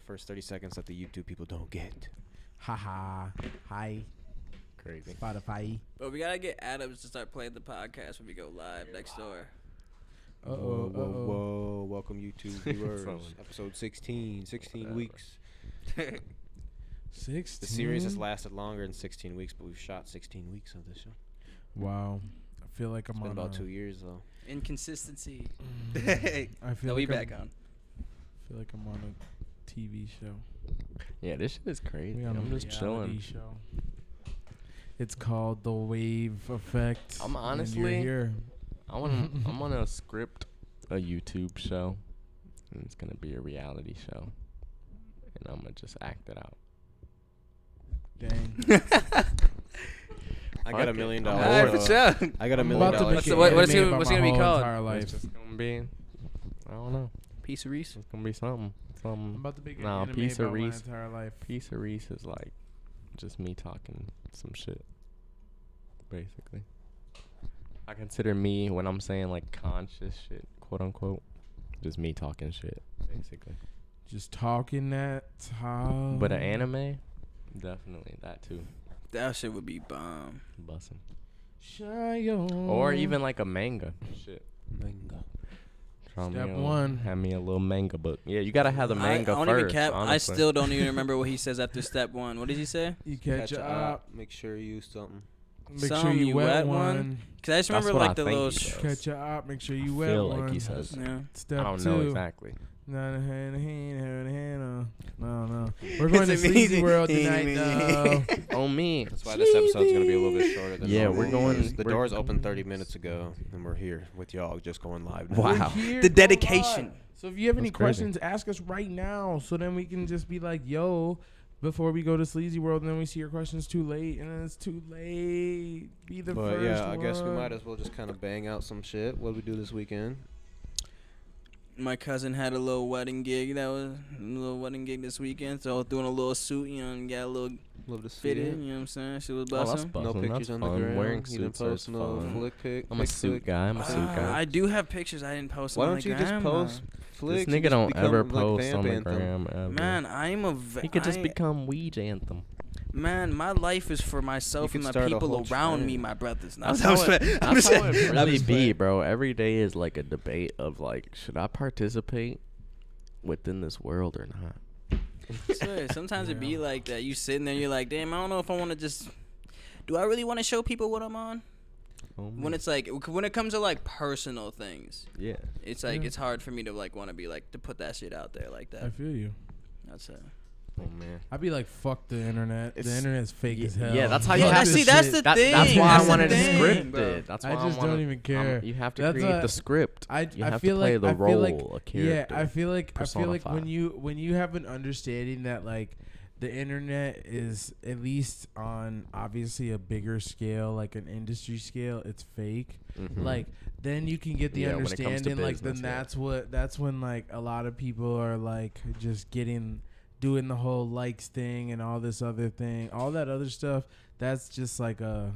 first 30 seconds that the YouTube people don't get. Haha. Hi. Crazy. Spotify. But we gotta get Adams to start playing the podcast when we go live next door. Whoa. Welcome, YouTube viewers. Episode 16. 16 weeks. 16? The series has lasted longer than 16 weeks, but we've shot 16 weeks of this show. Wow. I feel like I'm It's on been about 2 years, though. Inconsistency. I feel we like back on. I feel like I'm on a TV show. Yeah, this shit is crazy. We on I'm a just reality chilling. show. It's called The Wave Effect. I'm and honestly- you're here. I'm gonna script a YouTube show, and it's gonna be a reality show, and I'm gonna just act it out. Dang. I got $1 million. Alright, for sure. I got $1 I'm million. about to What's become the- what's animated it- by what's my it gonna be whole called? entire life. It's just gonna be, I don't know. Piece of Reese. It's gonna be something. I'm about to be Nah, animated piece by of my Reese. entire life. Piece of Reese is like just me talking some shit, basically. I consider me, when I'm saying like conscious shit, quote unquote, just me talking shit, basically. Just talking that talk. But an anime, definitely that too. That shit would be bomb. Bussin'. Shayo. Or even like a manga. Shit. Manga. Draw me Step a- one. Have me a little manga book. Yeah, you gotta have the manga I don't first. even cap. I honestly. still don't even remember what he says after step one. What did he say? You catch Catch up. Make sure you use something. Make Some sure you wet wet one. one. Cause I just That's remember what like I the think little. he says. Catch up. Make sure you I wet feel one. like he says. Yeah. Step I don't two. know exactly. No. We're going to It's Sleazy amazing. World tonight, though. Oh me. That's why this episode's going to be a little bit shorter than Yeah, normal. we're going- because The we're- doors opened 30 minutes ago, and we're here with y'all just going live now. Wow. We're here The to go dedication. live. So if you have any That's crazy. questions, ask us right now. So then we can just be like, yo, before we go to Sleazy World, and then we see your questions too late, and then it's too late. Be the But first yeah, I guess we one. might as well just kind of bang out some shit. What did we do this weekend? My cousin had a little wedding gig. That was a little wedding gig this weekend. So I was doing a little suit, you know, and got a little Love to see fit it. in. You know what I'm saying? She was Oh, that's busting. fun. No That's pictures on the fun. ground. Wearing You didn't suits is post no fun. flick pic. I'm a pic suit flick. guy. I'm a suit guy. I do have pictures. I didn't post them Why on don't the you just gram, post man. flicks? This and nigga just don't become, ever like, post Vamp on the Anthem? gram ever. Man, I'm a. He could just become Weege Anthem. Man, my life is for myself You and could the start a people whole around trend. me, my brothers. That's how it really I'm be, just bro. Every day is like a debate of like, should I participate within this world or not? playing. Sometimes it be like that. You sitting there, you're like, damn, I don't know if I want to just. Do I really want to show people what I'm on? Oh, When it's like, when it comes to like personal things, yeah, it's like Yeah. it's hard for me to like want to be like to put that shit out there like I that. feel you. That's it. oh man. I'd be like, fuck the internet. The It's- internet's fake as hell. yeah, that's how you Yo, have that's, to see, that's shit. the thing. That's why That's I the wanted to thing, script bro. it. That's why I just don't even care. You have to That's create a- the script. I You have feel to play like the I feel like role, a character. I feel like personify. when you have an understanding that like the internet is at least on obviously a bigger scale, like an industry scale, it's fake. Mhm. Like then you can get the Yeah, when it comes to understanding. Like then business, yeah. that's when like a lot of people are like just doing the whole likes thing and all this other thing, all that other stuff. That's just like a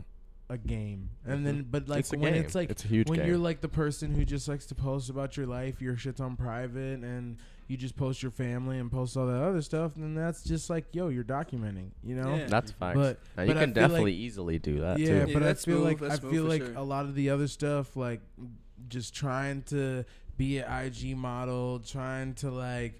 game. And then but like It's a when game. it's like It's a huge when game. you're like the person who just likes to post about your life, your shit's on private, and you just post your family and post all that other stuff, then that's just like, yo, you're documenting, you know? Yeah. That's facts. But- Now, but you I can feel like- definitely easily do that Yeah, too. but I that's feel smooth, like that's I smooth feel for like sure. a lot of the other stuff, like just trying to be an IG model, trying to like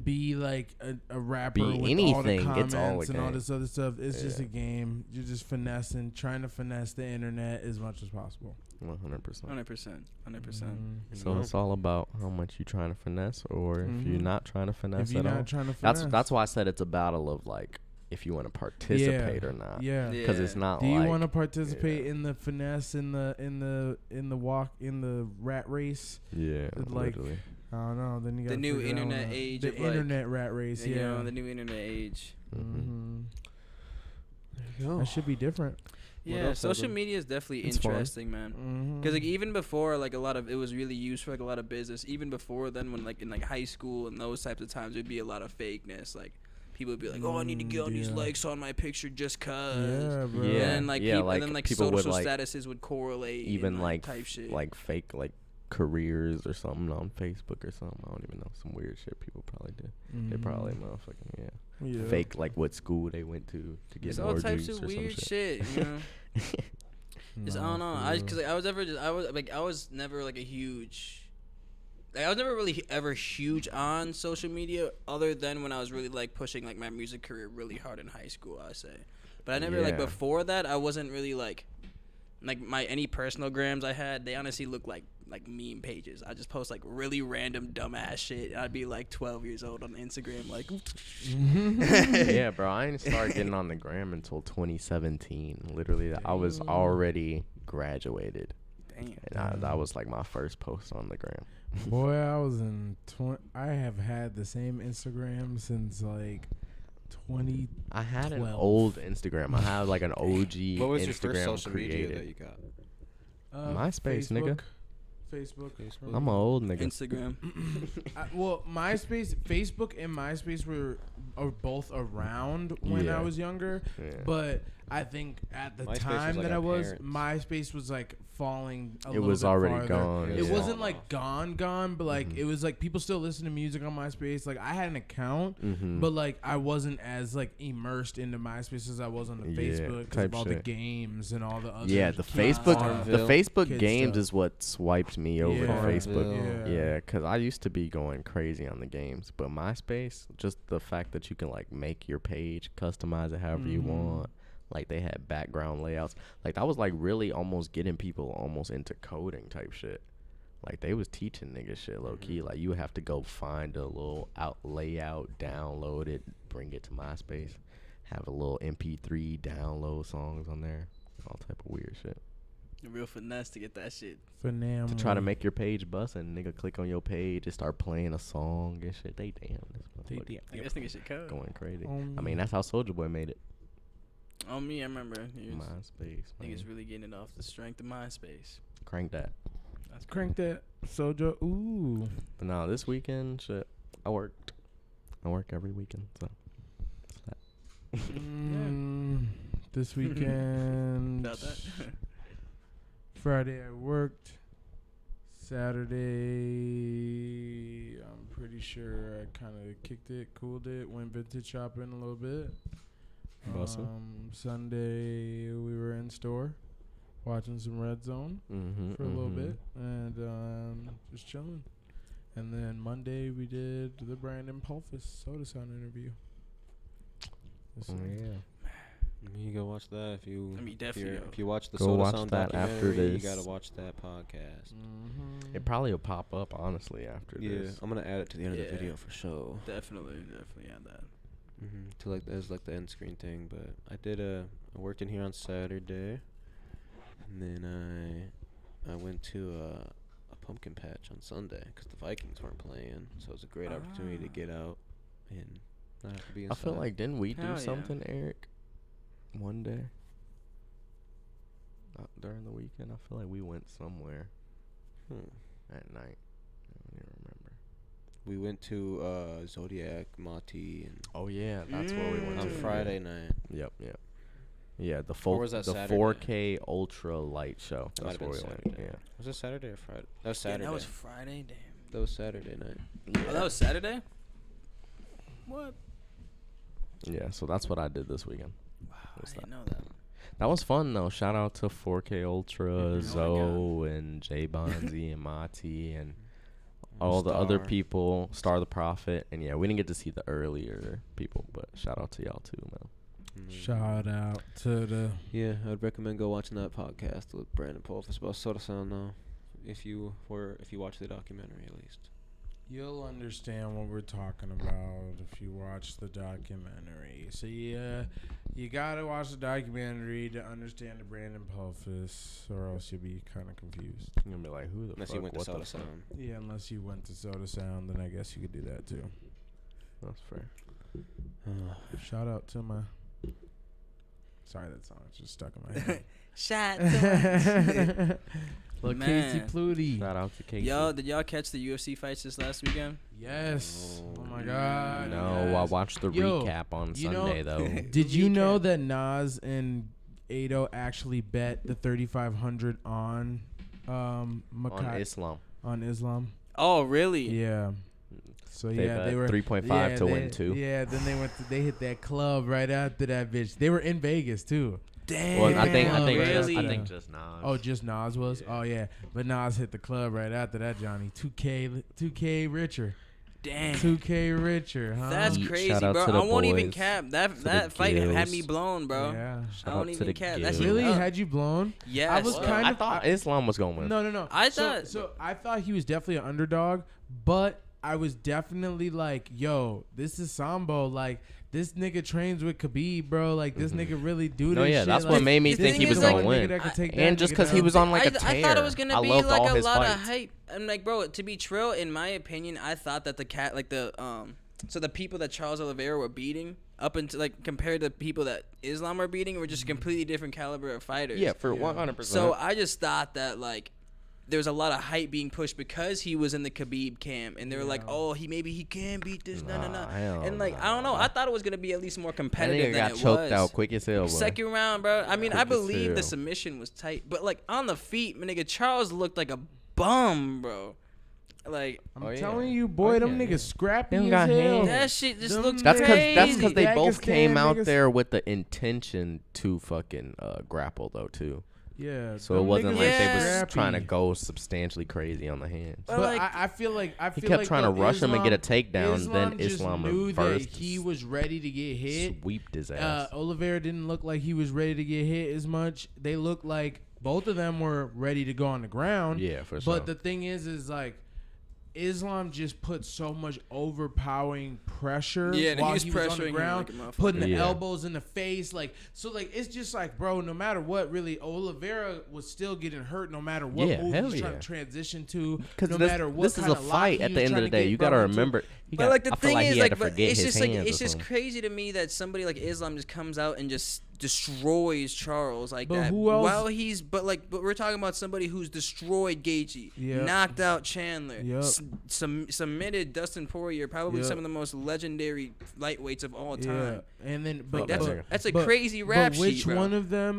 be like a rapper Be with all the anything, it's comments all a and all game. this other stuff. It's just a Yeah. game. You're just finessing, trying to finesse the internet as much as possible. 100%. 100%. 100%. So it's all about how much you're trying to finesse, or if you're Mhm. not trying to finesse If you're at all. not trying to finesse. That's why I said it's a battle of like if you want to participate or not. Yeah. Because it's Yeah. not Do like. you want to participate yeah. in the finesse in the walk in the rat race? Yeah, like, literally. I don't know. Then you got The new internet age The of, like, internet rat race. You Yeah. know, the new internet age. Mhm. That should be different. Yeah, else social happened? media is definitely It's fun. interesting, man. Mm-hmm. Because like even before, like a lot of it was really used for like a lot of business. Even before then, when like in like high school and those types of times, there'd be a lot of fakeness. Like people would be like, "Oh, I need to get all these Yeah. likes on my picture just cause." Yeah, bro. Yeah. And like yeah, people, like and then like people would, social like, statuses would correlate. Even and, like type shit. like fake like careers or something on Facebook or something. I don't even know. Some weird shit people probably do. They probably motherfucking fake like what school they went to get it's more all types juice of or weird some shit. you know. Just, I don't know. I was never like a huge. Like, I was never really ever huge on social media, other than when I was really like pushing like my music career really hard in high school, I say. But I never like before that. I wasn't really like my any personal grams I had. They honestly look like meme pages. I just post like really random dumbass shit. I'd be like 12 years old on Instagram, like. Yeah, bro. I didn't start getting on the gram until 2017. Literally, I was already graduated. Damn. And that was like my first post on the gram. Boy, I was in. I have had the same Instagram since like 20. I had an old Instagram. I had like an OG. What was Instagram your first social created. media that you got? MySpace, nigga. Facebook. I'm an old nigga. Instagram. Well, MySpace, Facebook, and MySpace are both around when I was younger. Yeah. But I think at the time that I was, MySpace was like falling a little bit farther. It was already gone. It wasn't like gone, but like it was like people still listen to music on MySpace. Like I had an account, but like I wasn't as like immersed into MySpace as I was on the Facebook because of all the games and all the other. Yeah, the Facebook games is what swiped me over to Facebook. Yeah, because I used to be going crazy on the games, but MySpace, just the fact that you can like make your page, customize it however you want. Like they had background layouts. Like that was like really almost getting people almost into coding type shit. Like they was teaching niggas shit low key. Like you would have to go find a little layout, download it, bring it to MySpace, have a little MP3 download songs on there, all type of weird shit. A real finesse to get that shit. To try to make your page bust and nigga click on your page and start playing a song and shit. This nigga shit code. Going crazy. I mean that's how Soulja Boy made it. On me, I remember. MySpace. Niggas really getting it off the strength of MySpace. Crank that. Crank that. Soulja. Ooh. But no, this weekend, shit, I worked. I work every weekend, so that's that. This weekend. About that. Friday I worked. Saturday, I'm pretty sure I kind of kicked it, cooled it, went vintage shopping a little bit. Sunday we were in store watching some Red Zone for a little bit and just chilling. And then Monday we did the Brandon Pulfus Soda Sound interview. You go watch that if you. I mean, definitely. If you watch the go Soda watch Sound that after documentary, this. You gotta watch that podcast. It probably will pop up honestly after this. Yeah, I'm gonna add it to the end of the video for sure. Definitely add that. To like as like the end screen thing, but I worked in here on Saturday, and then I went to a pumpkin patch on Sunday because the Vikings weren't playing, so it was a great opportunity to get out and not have to be inside. I feel like didn't we do something, Eric? One day during the weekend, I feel like we went somewhere at night. I don't even remember. We went to Zodiac, Mati, and that's where we went on to Friday night. Yep. Yeah, the Saturday? 4K ultra light show. That's where we went. Yeah. Was it Saturday or Friday? That was Saturday. That was Friday. Damn. That was Saturday night. Oh, that was Saturday. What? Yeah, so that's what I did this weekend. Wow, I didn't know that. That was fun though. Shout out to 4K Ultra, Zoe, and J Bonzi and Mati and all the other people, Star the Prophet, and we didn't get to see the earlier people, but shout out to y'all too, man. Shout out to the. Yeah, I'd recommend go watching that podcast with Brandon Pulfus about Soda Sound though. If you watch the documentary at least. You'll understand what we're talking about if you watch the documentary. So you gotta watch the documentary to understand the Brandon Pulfus, or else you'll be kind of confused. You're gonna be like, who the unless fuck? You went to Soda Sound. Yeah, unless you went to Soda Sound, then I guess you could do that too. That's fair. Shout out to my. Sorry, that song is just stuck in my head. Shout to Look, Casey Pluty. Shout out to Casey. Did y'all catch the UFC fights this last weekend? Yes. Oh my God. No, yes. I watched the recap on Sunday though. Did you know that Nas and Ado actually bet the 3,500 on on Islam? on Islam. Oh, really? Yeah. So They yeah, bet they were 3.5 to win 2. Yeah, then they hit that club right after that bitch. They were in Vegas too. Damn. Well, I think really? just Nas. Oh, just Nas was. Yeah. Oh yeah, but Nas hit the club right after that. Johnny, 2K richer. Damn. 2K richer, huh? That's Shout crazy, out bro. to the I won't even boys, cap. to That the fight had Gills. me blown, bro. Yeah. I Shout don't out to even the cap. That Gills. shit Really? up. Had you blown? Yes. I was kind I of- thought Islam was gonna win. No. I So- thought- so. I thought he was definitely an underdog, but I was definitely like, yo, this is Sambo. Like, this nigga trains with Khabib, bro. Like, this nigga really do No, this yeah, shit. that's like, what made me the think thing he was is, gonna like, win. Nigga that could take that And just nigga because he down. was on like a I tear. thought it was gonna I be loved like all a his lot fights. of hype. I'm like, bro, to be true, in my opinion, I thought that so the people that Charles Oliveira were beating up until like compared to people that Islam were beating were just a completely different caliber of fighters. Yeah, for 100%. So I just thought that like there's a lot of hype being pushed because he was in the Khabib camp, and they were like, oh, he can beat this, no. hell And like I don't know, I thought it was gonna be at least more that competitive nigga than got it choked was. out quick as hell, bro. Second round, bro. I mean, I Quick as believe the hell. submission was tight, but like on the feet, my nigga Charles looked like a bum, bro. Like I'm Oh, yeah. telling you, boy, Oh, them yeah, niggas yeah. scrappy Them as got hell. hands. that shit just Them looks That's crazy. because they both Dagestan came out niggas- there with the intention to fucking grapple though too. Yeah. So it them wasn't niggas like they Yeah. was scrappy. trying to go substantially crazy on the hands. But, But like, I feel like He kept trying to rush him and get a takedown. Islam Then just Islam knew that reversed. he was ready to get hit. Sweeped his ass. Oliveira didn't look like he was ready to get hit as much. They looked like both of them were ready to go on the ground. Yeah, for sure. But the thing is like Islam just put so much overpowering pressure Yeah, while he's he was on pressuring the him ground, like a motherfucker. putting the Yeah. elbows in the face, like so. Like it's just like, bro, no matter what, really, Oliveira was still getting hurt, no matter what Yeah, move hell he's trying yeah. to transition to, Because no matter what this is kind a of fight. lock At he the was end of trying the to day, get you gotta bro into. remember. But like the I feel thing like is, he had like, to but forget it's his just like hands it's or just something. crazy to me that somebody like Islam just comes out and just destroys Charles like But that. who else- Well, but we're talking about somebody who's destroyed Gaethje, Yep. knocked out Chandler, Yep. submitted Dustin Poirier, probably Yep. some of the most legendary lightweights of all time. And then Like, but that's a but- crazy rap but which sheet, bro.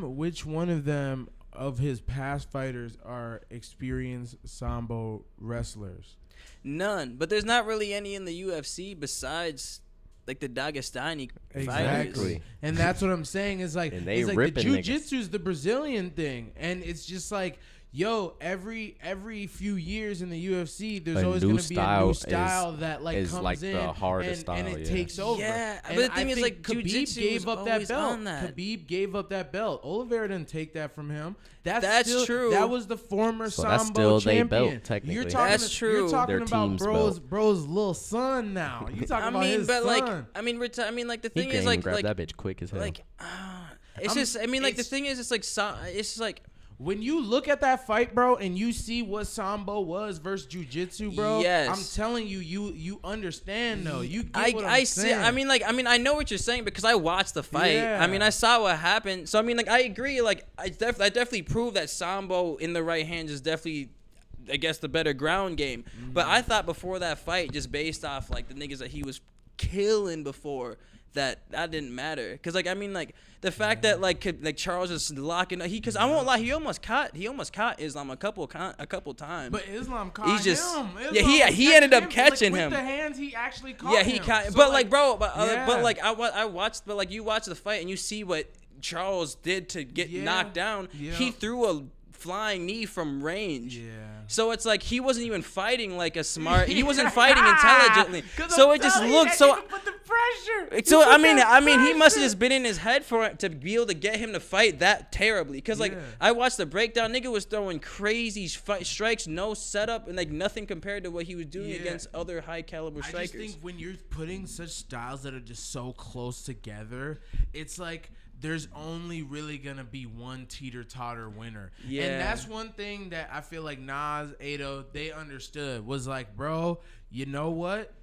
which one of them of his past fighters are experienced sambo wrestlers? None, but there's not really any in the UFC besides like the Dagestani fighters. Exactly. And that's what I'm saying is like, And they it's like the ripping niggas. jiu-jitsu's the Brazilian thing, and it's just like, yo, every few years in the UFC, there's A always new going to be a new style style that like is comes like in the hardest and style, it yeah. takes over. Yeah, And but the thing I is, think like, Khabib jiu-jitsu gave was up that always belt. on that. Khabib gave up that belt. Oliveira didn't take that from him. That's still, true. That was the former So that's Sambo still they champion. belt, technically. You're talking, That's true. You're talking Their about team's bro's little son now. You talking I about mean, his but son. like, like the He thing can't is even like grab like that bitch quick as hell. like it's I'm- just I mean like the it's- thing is it's like When you look at that fight, bro, and you see what Sambo was versus jiu-jitsu, bro, Yes. I'm telling you, you understand though. You get I what I'm I see. saying. I mean, I know what you're saying because I watched the fight. Yeah. I mean, I saw what happened. So I mean, like, I agree. Like, I definitely proved that Sambo in the right hands is definitely, I guess, the better ground game. But I thought before that fight, just based off like the niggas that he was killing before, that didn't matter. Cause like I mean like the fact that like Charles is locking because I won't lie, he almost caught Islam a couple times. But Islam caught He's just- him. yeah, Islam he ended up catching catching with him. the hands, he actually caught yeah, him. he caught. So, But like, bro, but yeah. like I watched, but like you watch the fight and you see what Charles did to get Yeah, knocked down. yeah. He threw a flying knee from range. Yeah. So it's like he wasn't even fighting like a smart. He wasn't fighting intelligently. 'Cause So I'm it just telling you, looked that so. nigga put the pressure. So He put I mean, that he must have pressure. just been in his head for it to be able to get him to fight that terribly. Cause like Yeah. I watched the breakdown, nigga was throwing crazy strikes, no setup, and like nothing compared to what he was doing Yeah. against other high caliber I strikers. just think when you're putting such styles that are just so close together, it's like there's only really gonna be one teeter-totter winner. Yeah. And that's one thing that I feel like Nas, Ado, they understood was like, bro, you know what?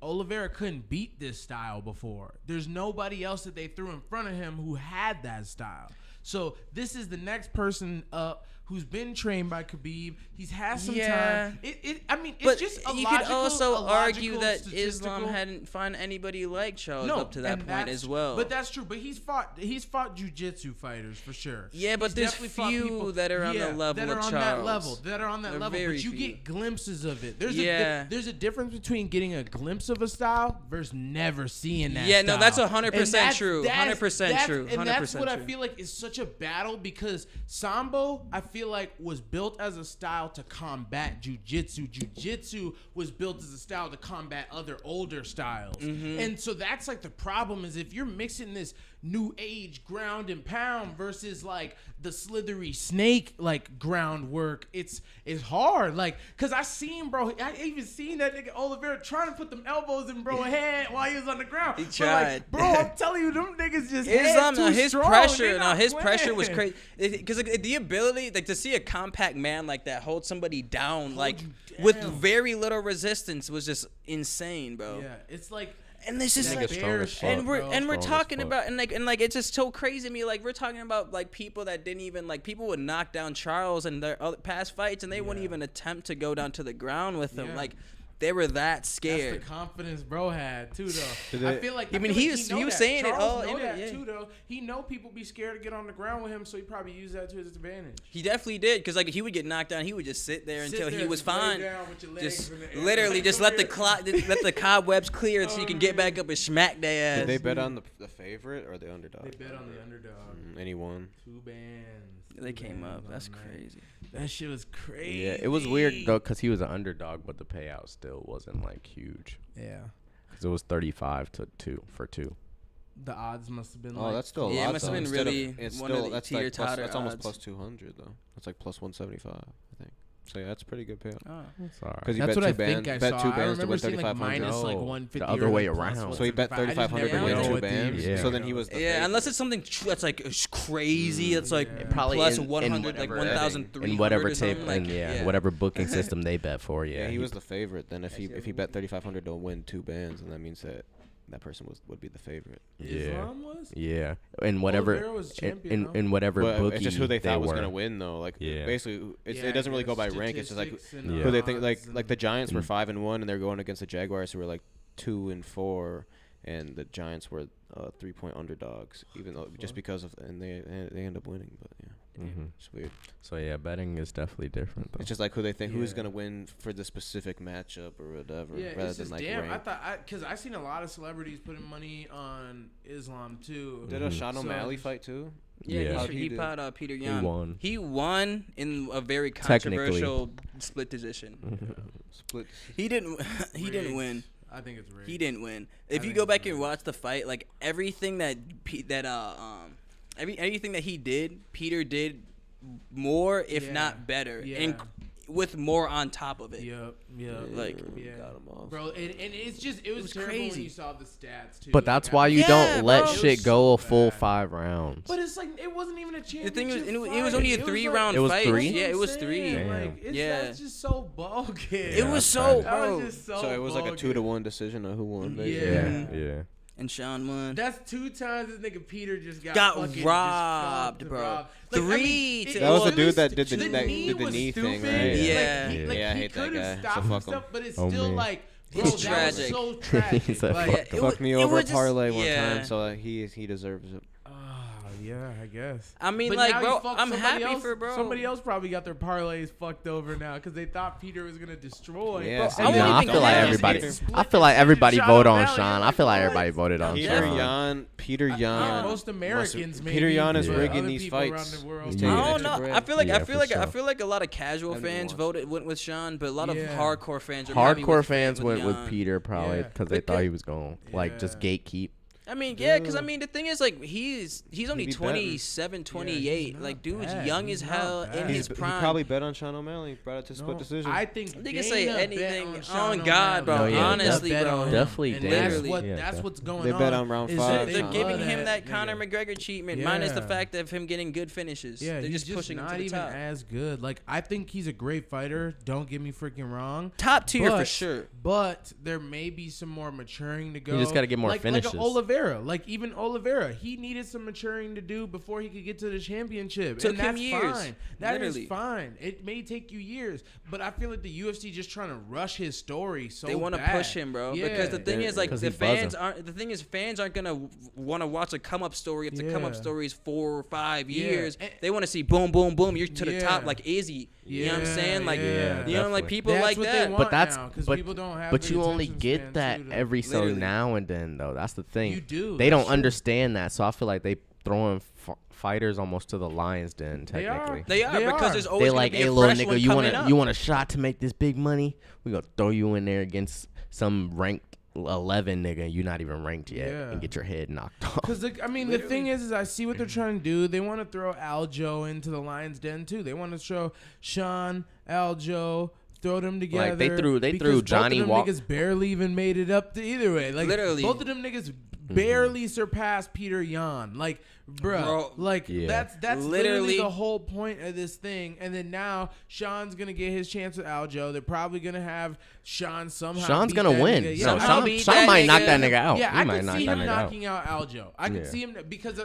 Oliveira couldn't beat this style before. There's nobody else that they threw in front of him who had that style. So this is the next person up who's been trained by Khabib. He's had some Yeah. time. I mean, it's But just a you logical, could also a argue logical, that statistical- Islam hadn't found anybody like Charles no, up to that and point that's- as well. But that's true. But he's fought jiu-jitsu fighters for sure. Yeah, but He's there's definitely fought few people- that are on the yeah, level that are of on Charles. that level. That are on that They're level. very But you few. get glimpses of it. There's Yeah. there's a difference between getting a glimpse of a style versus never seeing that. Yeah, no, style. that's And 100% true. that's- 100% true. And that's 100% what I true. feel like is such a battle because Sambo, I feel like, was built as a style to combat jujitsu. Jujitsu was built as a style to combat other older styles. Mm-hmm. And so that's like the problem is if you're mixing this new age ground and pound versus like the slithery snake like groundwork, it's hard. Like, cause I even seen that nigga Oliveira trying to put them elbows in bro head while he was on the ground. He But, tried. like, bro, I'm telling you, them niggas just Islam, too no, his strong. pressure, They no, not his pressure was playing. crazy. Because like, the ability, like to see a compact man like that hold somebody down, like you with down. very little resistance, was just insane, bro. Yeah, it's like And this is that like, Nigga's strong as fuck. and we're Strong as talking fuck. about and like it's just so crazy to me. Like we're talking about like people that didn't even like people would knock down Charles in their other past fights, and they wouldn't even attempt to go down to the ground with him. Yeah. Like they were that that's scared. the confidence bro had too, though. Did I they- feel like I mean, feel he like was- know he was that. saying it Charles all know in it, that yeah. too, though. He know people be scared to get on the ground with him, so he probably used that to his advantage. He definitely did, because like he would get knocked down, he would just sit there Sit until there, he was just lay fine. down with your legs Just in the air. literally just let the cobwebs clear so you can get back up and smack their ass. Did they bet on the favorite or the underdog? They bet on the underdog. And he won. 2 bands. They 2 came bands up. on That's that. crazy. That shit was crazy. Yeah, it was weird though because he was an underdog, but the payout still wasn't like huge. Yeah. Because it was 35 to 2 for 2. The odds must have been Oh, like that's still a Yeah, it lot. must have though. been Instead really it's one of still the that's like plus, teeter-totter that's almost odds. plus 200 though. That's like plus 175, I think. So yeah, that's a pretty good payout. Oh. That's all right. Because you That's bet what I two bands, think I bet saw. two I bands to remember win seeing like 3,500. minus like No, 150. the other or, way like, plus around. So he bet 3,500 to never win know 2 what bands. teams- So then he was the Yeah, favorite. unless it's something that's like crazy. It's like Yeah. Probably plus in 100, like whatever 1,300 in whatever or tape something. Like, and yeah, whatever booking system they bet for. Yeah, Yeah, he was the favorite. Then if he bet 3,500 to win 2 bands, and that means that person would be the favorite. Yeah, Islam was? yeah, and whatever Oliveira was champion, no? in whatever But bookie it's just who they thought was were. gonna win though. Like Yeah. basically, Yeah, it doesn't really go by there's rank. It's just like statistics and Yeah. who they think. odds Like the and- Giants were 5-1, and they're going against the Jaguars, who were like 2-4, and the Giants were 3-point underdogs. Even though just because of and they end up winning. But yeah, Mhm. it's weird. So yeah, betting is definitely different. Though. It's just like who they think who's Yeah. gonna win for the specific matchup or whatever, Yeah, rather it's than just like damn. rank. I thought because I seen a lot of celebrities putting money on Islam too. Did Mhm. Sean So- O'Malley fight too? Yeah, Yeah. How'd he he do? fought Peter He Yan. won. He won in a very Technically. controversial split decision. Split. He didn't. He didn't Rigged. win. I think it's rigged. He didn't win. I If you think go it's back and rigged. watch the fight, like everything everything that he did, Peter did more, if Yeah. not better, Yeah. and with more on top of it. Yep. Like, Yeah. got him off. Bro, and it's just it was, was terrible crazy. when you saw the stats too. But that's Like, why you Yeah, don't let bro. shit It was go a so full bad. 5 rounds. But it's like it wasn't even a championship. The thing was, it was fight. only a It was 3-round It was fight. 3? Yeah, it was That's 3. what I'm saying. Damn. Like, Yeah. that's just so bogus. It was that's so, crazy. That was bro. just so. So it was like a bogus. 2-1 decision of who won. Yeah. Basically. yeah. And Sean won. That's 2 times this nigga Peter just got Got fucking robbed, just bro. robbed. 3 to- That was the Well, dude that did the the knee did the was knee thing, stupid. right? Yeah. Yeah, I he hate that could've guy. So stopped fuck him. himself, but it's Oh, still man. like, bro, It's that tragic. was so tragic. He said, like, fuck it him. was- Fucked me it over a was just- parlay one yeah. time, so he deserves it. yeah, I guess. I mean, But like, now bro, he fucked I'm somebody happy else- for bro. Somebody else probably got their parlays fucked over now because they thought Peter was gonna destroy. Yeah, Bro, see, I won't I even feel like care. everybody. Peter- I feel like everybody Sean vote on O'Malley, Sean. I like, feel like what? everybody voted on Peter Sean. Yan. Most Americans, maybe. Peter Yan is but rigging other these people around fights. the world- He's Yeah. taking I don't extra know. bread. I feel like Yeah, for I sure. feel like a lot of casual Everyone fans wants went with Sean, but a lot of Yeah. hardcore fans. Are happy Hardcore with fans went with Yan. Peter probably Yeah. because they thought he was going like just Yeah. gatekeep. I mean, yeah, because I mean, the thing is, like, he's only be better. 27, 28. not like, dude's bad. young He's as not hell bad. in He his prime. probably bet on Sean O'Malley. Brought it to split No, decision. I think They can say Dana bet anything. on Oh, Sean God, bro. O'Malley. No, yeah, honestly, bet bro. on him. Definitely And Dana. that's Literally. what Yeah, that's definitely. what's going They on. bet on round is 5. that They're they giving love him that nigga. Conor McGregor treatment, minus the Yeah. fact of him getting good finishes. Yeah, They're he's just pushing him not to the even top. as good. Like I think he's a great fighter. Don't get me freaking wrong. Top tier for But- sure. But there may be some more maturing to go. just gotta get more like finishes. Like Oliveira Oliveira. Like, even Oliveira, he needed some maturing to do before he could get to the championship. Took and him that's years. fine. That Literally. is fine. It may take you years, but I feel like the UFC just trying to rush his story so They want to bad. push him, bro. Yeah. Because the thing is, like, 'Cause the he fans buzzing. aren't. The thing is, fans aren't gonna want to watch a come up story if the come up Yeah. story is 4 or 5 Yeah. years. And- They want to see boom, boom, boom. You're to the Yeah. top like Izzy. You know what I'm Yeah, saying? Like, yeah. you know, like Definitely. people That's like what that. they want But that's now, 'cause but, people don't have but the you only attention get span that to them. every so Literally. now and then though. That's the thing. You do. They That's don't true. understand that, so I feel like they throwing fighters almost to the lions den They are. technically. They are They because are. there's They always like, gonna be hey a little fresh nigga, one you coming want up. you want a shot to make this big money? We gonna throw you in there against some ranked 11 nigga. You're not even ranked yet, Yeah. and get your head knocked off. Because the thing is I see what they're trying to do. They want to throw Aljo into the Lions Den too. They want to show Sean, Aljo, throw them together. Like, they threw because Johnny both of them Walk- niggas barely even made it up to either way. Like, Literally. both of them niggas barely surpassed Peter Yan. Like, Bro, like Yeah. that's literally Literally. the whole point of this thing. And then now Sean's gonna get his chance with Aljo. They're probably gonna have Sean somehow. Sean's beat gonna that win. nigga. So Yeah, I'll Sean, beat Sean that might knock nigga. that nigga out. Yeah, he I might could knock see that him nigga out. knocking out Aljo. I could Yeah. see him because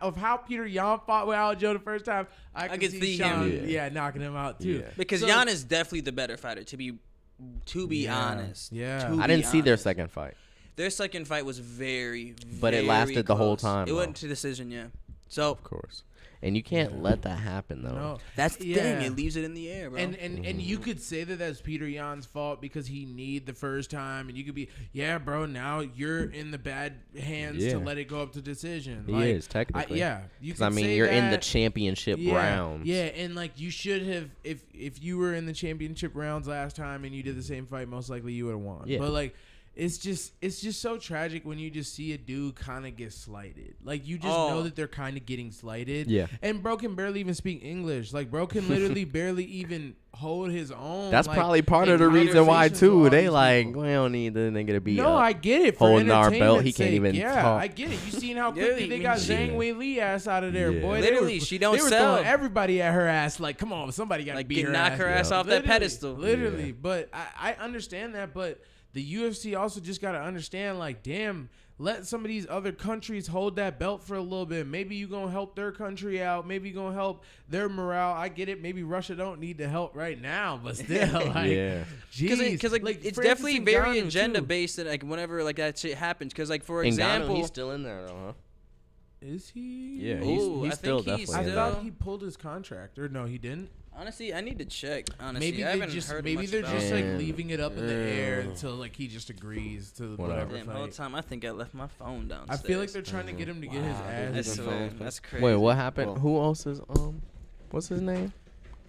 of how Peter Yan fought with Aljo the first time. I could could see see Sean, him. Yeah. knocking him out too. Yeah. Because So- Jan is definitely the better fighter. To be Yeah. honest. Yeah. To I be didn't see their honest. second fight. Their second fight was very, But it very lasted the whole close. time, It though. went to decision, yeah. So Of course. And you can't let that happen though. No. that's the Yeah. thing. It leaves it in the air, bro. And you could say that that's Peter Yan's fault because he need the first time, and you could be, yeah, bro. Now you're in the bad hands Yeah. to let it go up to decision. He Like, is technically. yeah, you. 'Cause, I could mean, say you're in the that. championship Yeah, rounds. yeah, and like you should have, if you were in the championship rounds last time and you did the same fight, most likely you would have won. Yeah. But like, it's just so tragic when you just see a dude kind of get slighted. Like, you just know that they're kind of getting slighted. Yeah. And bro can barely even speak English. Like, bro can literally barely even hold his own. That's like, probably part in of the reason why conversations with too. all They these like, people. we don't need the nigga to be. No, I get it. For holding our belt, he entertainment's can't sake. even Yeah, talk. I get it. You seen how Literally, quickly they got yeah. Zhang Wei Li ass out of there, Yeah. boy. Literally, they were, she don't they were sell. throwing everybody at her ass. Like, come on, somebody got to Like, beat get her knock ass. her ass off that Literally, pedestal. Literally, Yeah. but I understand that. But the UFC also just got to understand, like, damn, let some of these other countries hold that belt for a little bit. Maybe you gonna help their country out. Maybe you gonna help their morale. I get it. Maybe Russia don't need the help right now, but still, like, Yeah. Because like it's Francis definitely very Ngannou, agenda too. based, and like whenever like that shit happens. Because like for And example, he's still in there though, huh? Is he? Yeah, Ooh, he's I still think he's definitely I in still- there. thought he pulled his contract, or no, he didn't. honestly, I need to check. Honestly, Maybe I they haven't just heard maybe much they're about just it. like Man. leaving it up in the air until like he just agrees to Whatever. whatever Damn, the whole fight. time I think I left my phone I downstairs. feel like they're trying to get him to get his Wow, I ass. there's a swear, phone. that's crazy. Wait, what happened? Well- Who else is what's his name?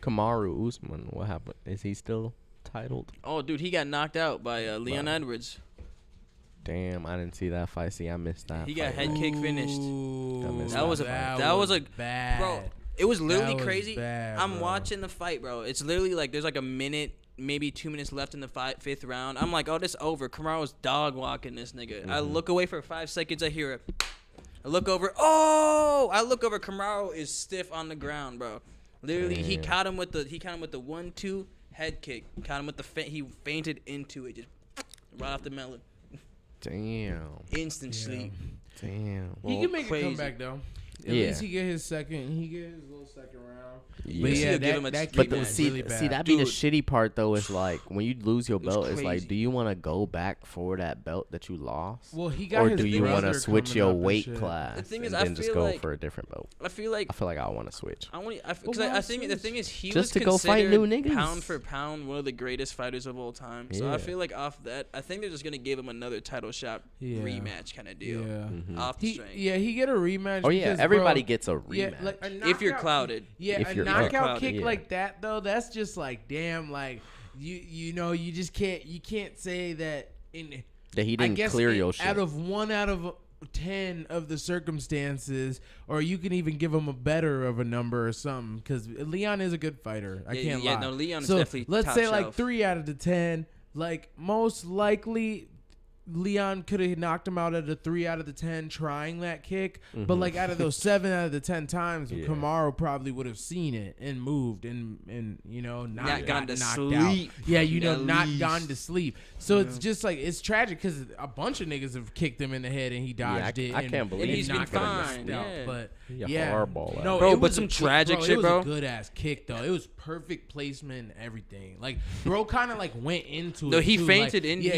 Kamaru Usman. What happened? Is he still titled? Oh, dude, he got knocked out by Leon Wow. Edwards. Damn, I didn't see that fight. See, I missed that. He got fight. head kick finished. Ooh, That was a- that was a- bad. Bro, it was literally That was crazy. bad, I'm bro. watching the fight, bro. It's literally like there's like a minute, maybe 2 minutes left in the fight, fifth round. I'm like, oh, this over. Kamaru's dog walking this nigga. I look away for 5 seconds. I hear it. I look over. Oh! I look over. Kamaru is stiff on the ground, bro. Literally, he Damn. caught him with the 1-2 head kick. Caught him with the he fainted into it, just right off the melon. Damn. Instant sleep. Damn. He can make crazy. a comeback though. At Yeah. least he get his second. He get his little second round. Yeah. But Yeah, yeah, give him a that street kick match. was see, really bad. see that be the Dude. shitty part though. Is like when you lose your It was belt, it's like, crazy. do you want to go back for that belt that you lost, Well, he got or his do you want to switch your weight class The thing is, and I then just feel go like- for a different belt? I feel like I feel like I want to switch. I want because Well, I why think the switch? thing is he Just was to go fight considered new niggas. pound for pound one of the greatest fighters of all time. So Yeah. I feel like off that, I think they're just gonna give him another title shot rematch kind of deal Yeah. Mhm. off the He, strength. yeah, he get a rematch. Oh yeah, because, everybody bro, gets a rematch. Yeah, like a If you're knockout- clouded. Yeah, If a you're knockout clouded, kick yeah. like that though, that's just like damn, like you know, you just can't say that in that he I didn't guess clear your shit. out of 1 out of 10 of the circumstances, or you can even give him a better of a number or something, because Leon is a good fighter. I can't lie. No, Leon is So definitely let's top say shelf. like 3 out of the 10. Like most likely, Leon could have knocked him out at a 3 out of the 10 trying that kick, but like out of those 7 out of the 10 times, Kamaru probably would have seen it and moved and you know not gone to sleep. Out. Yeah, you know, not gone to sleep. So it's just like it's tragic because a bunch of niggas have kicked him in the head and he dodged it. I can't believe he's been fine. But hardball. No, bro, but some tragic shit, bro. It was a good ass kick though. It was perfect placement and everything. Like bro, kind of like went into it. No, he too. fainted like, in. Yeah,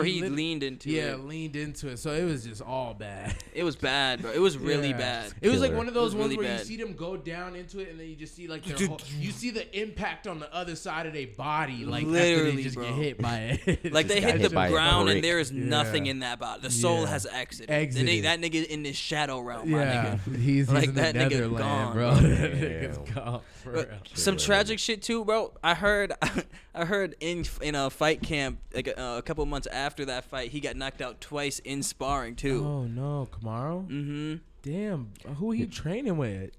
he leaned into it. Yeah, leaned into it. So it was just all bad. It was bad, bro. It was really bad. It was like one of those ones really where bad. you see them go down into it, and then you just see like their you see the impact on the other side of their body, like literally, after they just bro. get hit by it. Like they hit the ground, and there is Yeah. nothing in that body. The soul has exited. That nigga in this shadow realm, my nigga. He's like in that the nigga Netherland, gone, bro. bro. That nigga's gone. For real. Some tragic shit too, bro. I heard in a fight camp like a couple months after that fight, he got knocked out twice in sparring too. Oh no, Kamaru. Mm-hmm. Damn, who he training with?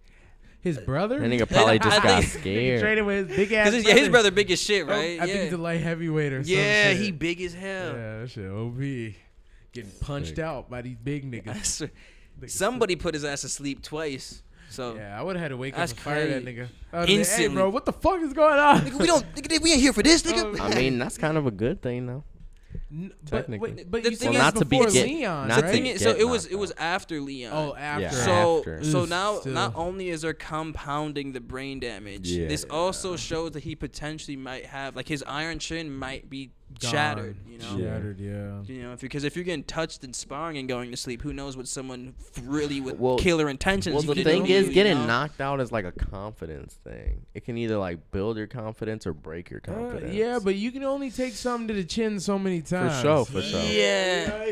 His brother? That nigga probably just got scared. Training with his big ass. His brother big as shit, right? I think he's a light heavyweight or something. Yeah, shit. he big as hell. Yeah, that shit OP. Getting punched out by these big niggas. Somebody put his ass asleep twice. So yeah, I would have had to wake up that's and fire that crazy. nigga. Instantly. Hey, bro, what the fuck is going on? Nigga, we ain't here for this, nigga. I mean, that's kind of a good thing, though. Technically. But the you thing said is, not to be before get- Leon, not The right? thing is, so Get it was knocked after Leon. Oh, after. Yeah. So After. so Oof, now still. not only is there compounding the brain damage, Yeah. this also shows that he potentially might have like his iron chin might be Gone. shattered. You know. Shattered, yeah. You know, because if you're getting touched and sparring and going to sleep, who knows what someone really with Well- killer intentions. Well, would the do thing to is, you, getting you know? knocked out is like a confidence thing. It can either like build your confidence or break your confidence. Yeah, but you can only take something to the chin so many times. for sure. Yeah.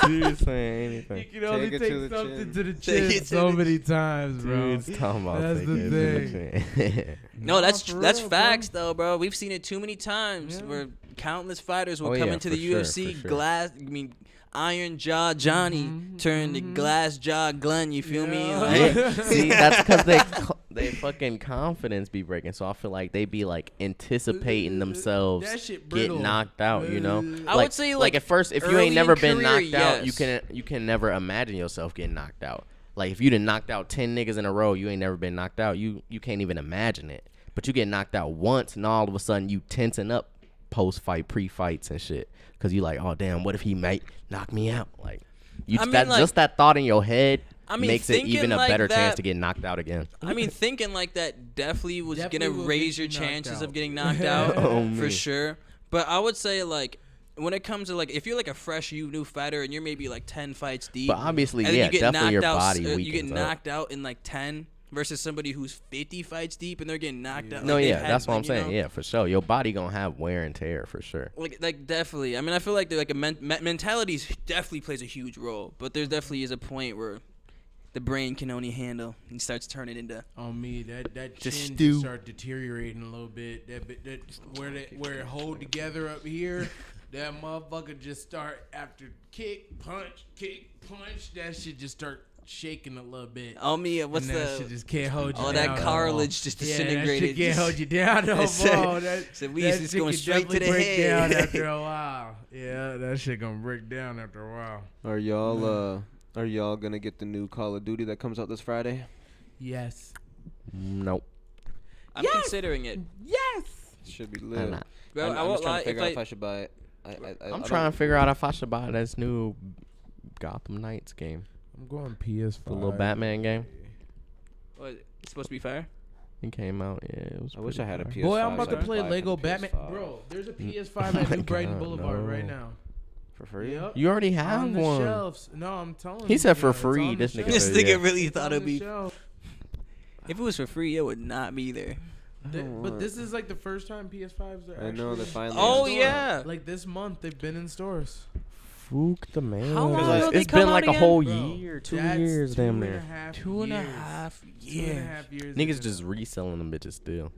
Dude saying anything. You can only Take it take to the something chin. to the Take chin it to so the many times, bro. Dude's talking about That's taking the it to the chin. No, that's for that's real, facts bro. though, bro. We've seen it too many times Yeah. where countless fighters will Oh, come yeah, into for the sure, UFC for sure. Iron Jaw Johnny turned to Glass Jaw Glenn. You feel me? Yeah. Like, Yeah. See, that's because they fucking confidence be breaking. So I feel like they be like anticipating themselves That shit brittle. get knocked out. You know, I would say, like, at first, if you early ain't never in been career, knocked out, yes. you can never imagine yourself getting knocked out. Like if you done knocked out 10 niggas in a row, you ain't never been knocked out. You can't even imagine it. But you get knocked out once, and all of a sudden you tensing up post-fight, pre-fights and shit. Because you like, oh, damn, what if he might knock me out? Like, just that thought in your head makes it even a like better that- chance to get knocked out again. I mean, thinking like that definitely was Definitely gonna will raise get your you knocked chances out. of getting knocked out Oh, for man. sure. But I would say like when it comes to like if you're like a fresh new fighter and you're maybe like 10 fights deep, But obviously, and then yeah, you get definitely your knocked out, body you weakens get up. knocked out in like 10 versus somebody who's 50 fights deep and they're getting knocked out. No, like, yeah, they've had, that's what I'm like, you saying. know, Yeah, for sure. Your body gonna have wear and tear for sure. Like definitely. I mean, I feel like like a mentality definitely plays a huge role, but there definitely is a point where the brain can only handle and starts turning into. On me, that Just chin stew. just start deteriorating a little bit. That where it hold together up here, that motherfucker just start after kick, punch. That shit just start shaking a little bit. Oh me, what's and that shit the? just can't hold you All down. that cartilage just Yeah, that disintegrated. shit can't hold you down no more. So we that just shit going can straight to definitely the break head. down after a while. Yeah, that shit gonna break down after a while. Are y'all gonna get the new Call of Duty that comes out this Friday? Yes. Nope. I'm considering it. Yes. Should be I'm lit. not. Bro, I'm I won't just trying lie. to figure out if I I should buy it. I'm trying to figure out if I should buy this new Gotham Knights game, I'm going PS5. the little Batman game. what, it's supposed to be fire. It came out. Yeah, it was. I wish I had a pretty PS5. fire. Boy, I'm about so to I could play buy it Lego for the Batman. PS5. Bro, there's a PS5 at New Brighton God, Boulevard right no. now. For free? Yep. You already have on the one. shelves. No, I'm telling He you. said for it's free, on the this nigga shelf. This said, nigga yeah. really It's thought on it'd the be. shelf. If it was for free, it would not be there. But this is like the first time PS5s are I know, they're actually finally Oh in store. yeah. like this month they've been in stores. Fook the man. How long ago It's they come been out like a again? whole Bro, year, 2 that's years, damn near. 2.5 2.5 years. years. 2.5 years. Niggas just reselling them bitches still.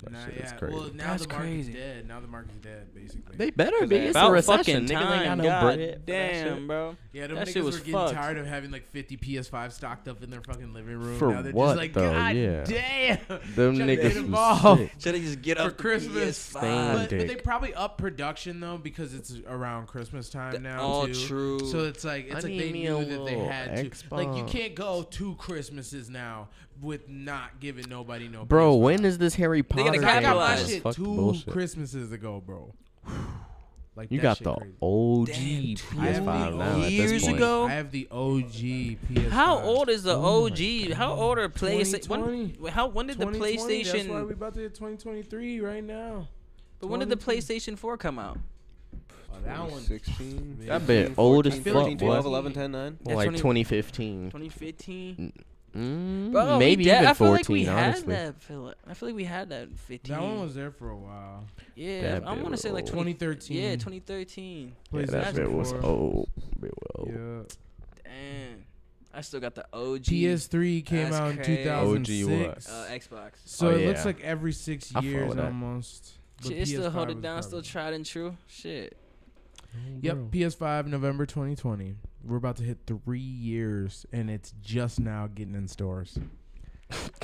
That Nah, shit yeah. is crazy. Well, now That's the market's crazy. dead. Now the market's dead, basically. They better be. It's a About recession. fucking Niggas ain't got time. no God bread. for that damn, shit. bro. Yeah, them That niggas shit was were getting fucked. tired of having like 50 PS5 stocked up in their fucking living room. For now they're what, just like, though? God Yeah. damn. Them Trying to niggas get was involved. sick. Should I just get For up Christmas. Stan But they dick. probably up production though because it's around Christmas time now all too. true. So it's like I they need me a knew that they little had to. Xbox. Like you can't go 2 Christmases now with not giving nobody no. Bro, PS5. when is this Harry gotta Potter game? I got my capitalize. shit Fuck the 2 bullshit. Christmases ago, bro. Like You that got shit the crazy. OG Damn, PS5 now at years this point. ago? I have the OG PS5. How old is the Oh my OG? How old are PlayStation? 2020. When did the 2020, That's why we PlayStation? about to hit 2023 right now. But when did the 2020. PlayStation 4 come out? Oh, that one. 16. That bit old as 14, fuck, 12, boy. 11, 10, 9. Yeah, Like 20 2015. 2015. Maybe even I feel 14, like we honestly. had that. I feel like we had that in 15. That one was there for a while. Yeah, That I bit want to was say like old. 2013. Yeah, 2013. Yeah, that PlayStation bit was 4. old. Bit was old. Yeah. Damn, I still got the OG. PS3 came That's out in crazy. 2006. Xbox. So Oh, it looks yeah. like every 6 I fuck years with that. almost. But Shit, it's still PS5 holding was down, still probably- tried and true. Shit. Yep, PS5 November 2020. We're about to hit 3 years, and it's just now getting in stores.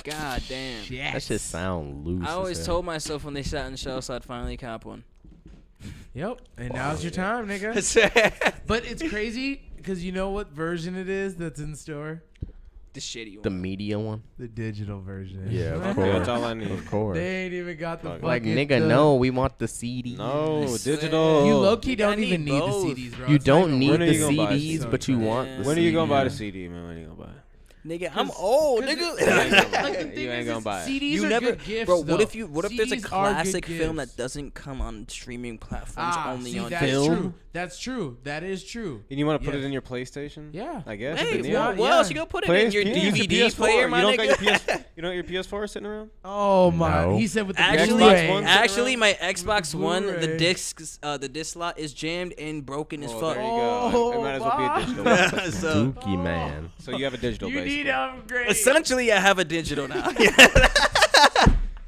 God damn. Yes. That shit sound loose. I as always hell. told myself when they shot in the shelves, I'd finally cop one. Yep, and now's your time, nigga. the But it's crazy because you know what version it is that's in store? shitty one. The media one. The digital version. Yeah, of Okay, course. that's all I need. Of course. They ain't even got the Like, Like, fucking nigga, the- no, we want the CD. No, Yes, digital. You low key Nigga, don't I even need need both. the CDs, bro. You It's not don't even need When are the you gonna buy CDs, so but you trash. want the When are you gonna buy the CD. CD, man? When are you gonna buy it? Nigga, I'm old, Cause nigga. You ain't gonna buy Like, the it. thing You ain't is, gonna buy it. CDs You are never, good gifts, bro. though. What if there's a CDs are good classic film gifts. that doesn't come on streaming platforms only see, on that's film? true. That's true. That is true. And you want to put Yes. it in your PlayStation? Yeah. I guess. Hey, Then, what yeah. else you gonna put it in your use your DVD PS4. player, my you don't got nigga? your PS. You don't got your PS4 sitting around? Oh my! No. He said with the Actually, Xbox One? actually, my Xbox One, the Blu-ray. the disc slot is jammed and broken as Well, fuck. there you go. It might as well be a digital. one. So Dookie man. So you have a digital You basically. need to upgrade. essentially, I have a digital now.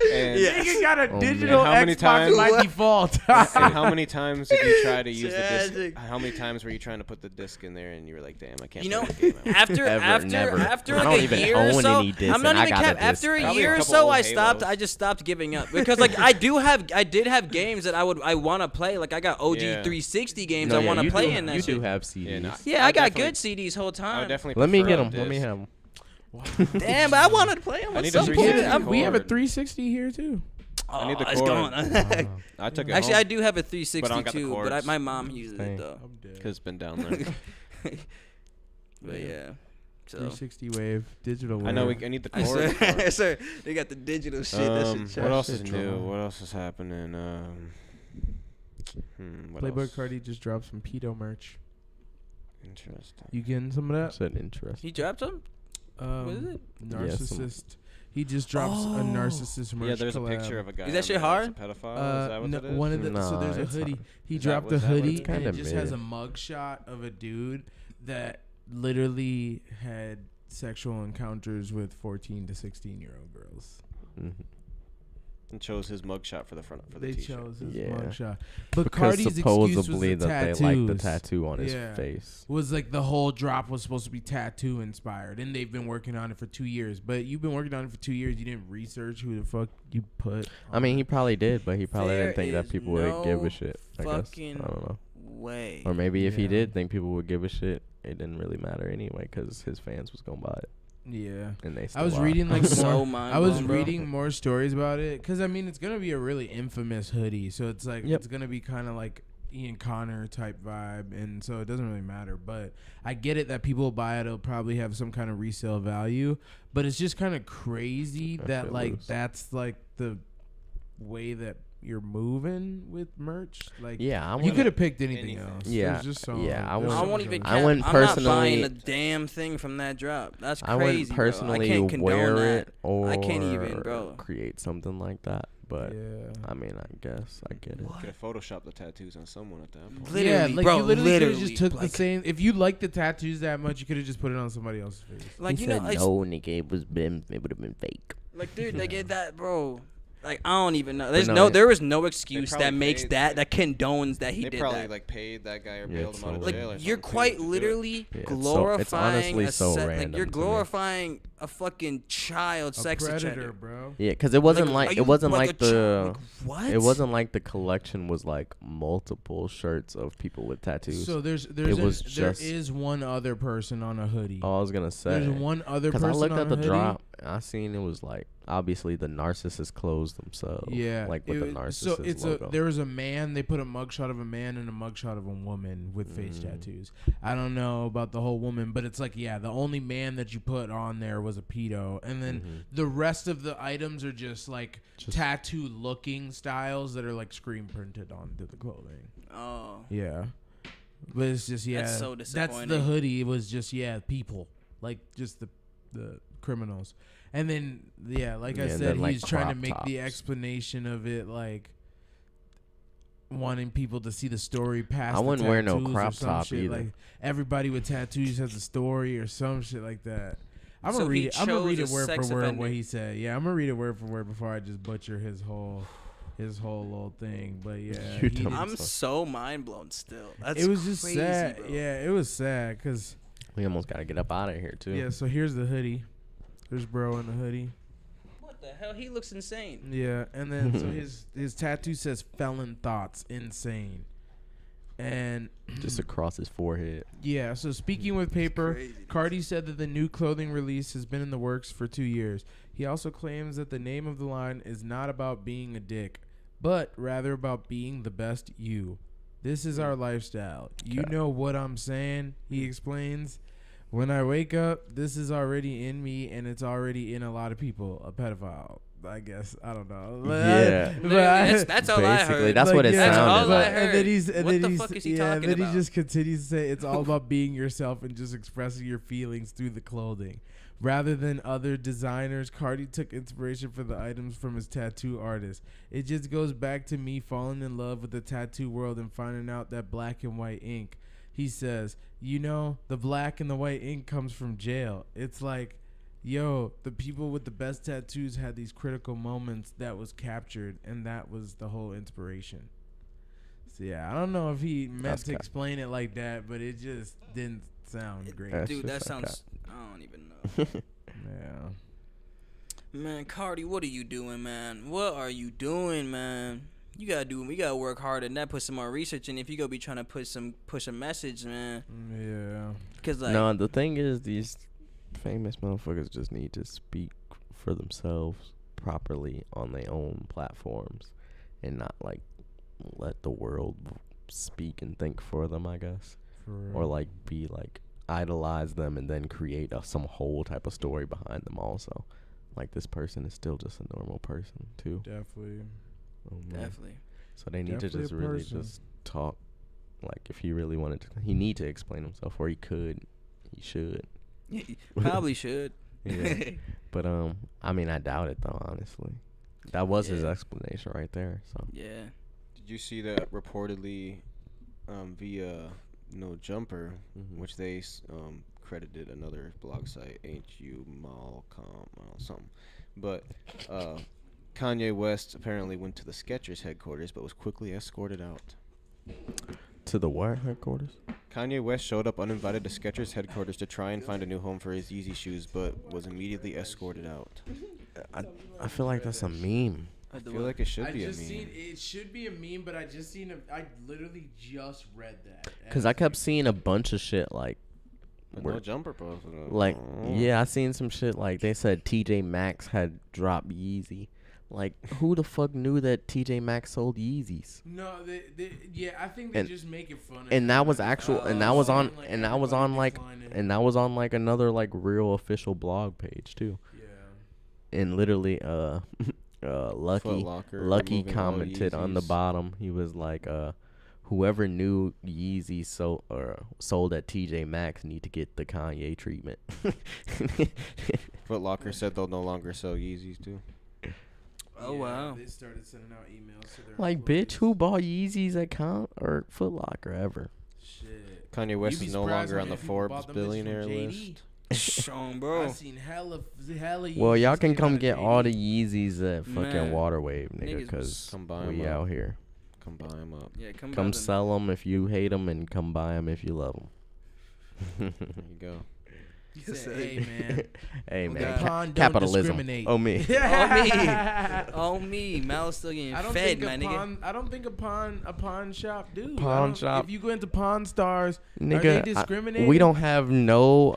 And, Yeah. Nigga got a Oh, digital man. How many Xbox times- by default. and how many times did you try to use the Tragic. disc? How many times were you trying to put the disc in there and you were like, damn, I can't You play know, this game out. Never. after I like don't a even year or own so, any discs, I'm not and I even got a cap. disc. After a Probably a year or couple so, old I stopped. Halos. I just stopped giving up because like I did have games that I want to play. Like I got OG Yeah. 360 games No, I yeah, want to you play do- in that You shit. do have CDs. Yeah, no, Yeah, I got definitely- good CDs whole I would time. definitely Let me prefer get a them. Let me disc. have them. Damn, but I wanted to play them. I At need some a point. 360 I'm- We have a cord. 360 here too. Oh, I need the it's cord. gone. I took it Actually, home I do have a But I 360 don't got the too, but cords. my mom uses Dang. it though. I'm dead. because it's been down there. But yeah, so 360 wave, digital wave. I know I need the I cord. swear, sir, they got the digital shit. That shit trash. What else Shit is trash. new? What else is happening? What Playboy else? Cardi just dropped some pedo merch. Interesting. You getting some of that? That's an interest. He dropped them. What is it? Yeah, some- Narcissist. He just drops a narcissist merch. Yeah, there's a collab. picture of a guy. Is that on shit there hard? that's a pedophile. Is that what no, it is? one of the so Nah, there's a it's hoodie. not. He Is that- dropped a was that what it hoodie is? and it Kinda just has a mid. mug shot of a dude that literally had sexual encounters with 14 to 16-year-old girls. Mhm. And chose his mugshot for the front for the They t-shirt. chose his Yeah. mug shot. But Because Cardi's excuse was supposedly the that tattoos. they like the tattoo on his Yeah. face. Was like the whole drop was supposed to be tattoo inspired, and they've been working on it for 2 years. But you've been working on it for 2 years. You didn't research who the fuck you put. I mean, he probably did, but he probably There didn't think that is people would give no a shit. I guess. I fucking don't know. way. Or maybe if he Yeah. did think people would give a shit, it didn't really matter anyway because his fans was gonna buy it, Yeah. and they. I Still was are. reading like I'm so more. mind I was blown, bro. reading more stories about it because I mean it's gonna be a really infamous hoodie, so it's like Yep. it's gonna be kind of like Ian Connor type vibe, and so it doesn't really matter. But I get it that people buy it; it'll probably have some kind of resale value. But it's just kind of crazy I that feel like loose. that's like the way that you're moving with merch. Like Yeah, I you want. could have picked anything, Anything. else. Yeah, There's just so yeah, I there's want- I so won't much even. other- I Cap. wouldn't I'm not personally- buying a damn thing from that drop. That's I crazy. wouldn't bro. I personally can't condone wear that. it or I can't even, bro. create something like that. But Yeah. I mean, I guess I get it. Could have photoshopped the tattoos on someone at that point. Literally, yeah, like bro, you literally, could have literally, just took like- the same. If you like the tattoos that much, you could have just put it on somebody else's face. Like he you know, said it's, no, nigga, it would have been fake. like dude, like that, bro. Like I don't even know. There is no excuse that probably makes paid- that condones that he They did probably that. like paid that guy or Yeah, bailed him out of totally. jail or Like you're something, quite to do it. literally Yeah, it's glorifying honestly so like random you're to me. glorifying a fucking child A sex predator, offender. bro. Yeah, because it wasn't Are like you it wasn't like like a child? the Like, what? it wasn't like the collection was like multiple shirts of people with tattoos. So there just- is one other person on a hoodie. I was gonna say There's one other because person I looked on at a the hoodie. drop. I seen it was like obviously the narcissist clothes themselves. Yeah, like with the it- narcissist so it's logo. there was a man. They put a mugshot of a man and a mugshot of a woman with face tattoos. I don't know about the whole woman, but it's like the only man that you put on there was a pedo, and then the rest of the items are just like tattoo looking styles that are like screen printed onto the clothing. Oh. Yeah, but it's just That's so That's the disappointing. hoodie. It was just people, like just the criminals. And then like I Yeah, and said, then, like, he's trying to crop make the tops. explanation of it like wanting people to see the story past. I the wouldn't wear no tattoos or crop some top shit, either. Like everybody with tattoos has a story or some shit like that. I'm So gonna read he it. I'm gonna read chose it a word sex for word offender. what he said. Yeah, I'm gonna read it word for word before I just butcher his whole little thing. But yeah, You he dumb didn't- I'm so mind blown still. That's it was just crazy, sad. bro. Yeah, it was sad because We almost gotta get up out of here too. yeah. So here's the hoodie. There's bro in the hoodie. What the hell? He looks insane. Yeah, and then so his tattoo says "Felon Thoughts," insane, and Just across his forehead. yeah. So speaking with paper, crazy. Cardi said that the new clothing release has been in the works for 2 years. He also claims that the name of the line is not about being a dick, but rather about being the best you. This is our lifestyle. You Okay. know what I'm saying? He explains. When I wake up, this is already in me, and it's already in a lot of people. A pedophile, I guess. I don't know. Yeah. That's all I Basically, heard. that's what it That's sounded all I like. heard. And then he's, and What then the he's, fuck is he yeah, talking and then about? he just continues to say it's all about being yourself and just expressing your feelings through the clothing. Rather than other designers, Cardi took inspiration for the items from his tattoo artist. It just goes back to me falling in love with the tattoo world and finding out that black and white ink. He says, the black and the white ink comes from jail. It's like, the people with the best tattoos had these critical moments that was captured, and that was the whole inspiration. So yeah, I don't know if he meant That's to cap. explain it like that, but it just didn't sound great. That's Dude, that just like sounds. I don't even know. Yeah. Man, Cardi, what are you doing, man? What are you doing, man? We gotta work harder than that. Put some more research in if you go be trying to push a message, man. Yeah. Cause like, No, the thing is, these famous motherfuckers just need to speak for themselves properly on their own platforms, and not like let the world speak and think for them, I guess, For real. or like be like idolize them and then create some whole type of story behind them. Also, like this person is still just a normal person too. Definitely. Oh, man. definitely. So they need to Definitely just a really person. just talk. Like if he really wanted to, he need to explain himself, or he should. Probably should. Yeah. But I mean, I doubt it though. Honestly, that was his Yeah. explanation right there. So Yeah. Did you see that reportedly via No Jumper, which they credited another blog site, HU something. But Kanye West apparently went to the Skechers headquarters, but was quickly escorted out. to the what headquarters? Kanye West showed up uninvited to Skechers headquarters to try and find a new home for his Yeezy shoes, but was immediately escorted out. I feel like that's a meme. I feel like it should be a meme. It should be a meme, but I literally just read that. Cause I kept seeing a bunch of shit like No Jumper posted it. Like, Oh. yeah, I seen some shit like they said TJ Maxx had dropped Yeezy. Like, who the fuck knew that TJ Maxx sold Yeezys? No, I think they And- just make it fun. And that was actual, and that was on, and that was on like, declining. and that was on like another like real official blog page too. Yeah. And literally, Foot Lucky Locker Lucky removing all commented on the Yeezys. bottom. He was like, whoever knew Yeezy sold at TJ Maxx need to get the Kanye treatment. Foot Locker said they'll no longer sell Yeezys too. Oh wow. They started sending out emails to their Like, bitch, who bought Yeezys at or Foot Locker ever? Shit. Kanye West You'd be is no surprised longer how on the many people bought Forbes them bitches from billionaire JD. list. Strong, bro. I seen hella Well, y'all Yeezys can came come out get of all the 80. Yeezys at fucking Man. Waterwave, nigga, Niggas because Come buy we 'em out up. here. Come buy 'em up. Yeah, come Come by them. sell them if you hate them, and come buy them if you love them. There you go. He said, "Hey man, Hey Well, man, God. Upon don't capitalism. discriminate." Oh me. Oh me, Mal's still getting I don't fed, think my nigga. I don't think a pawn shop, dude. Pawn shop. If you go into Pawn Stars, are Nigga, they discriminating? we don't have no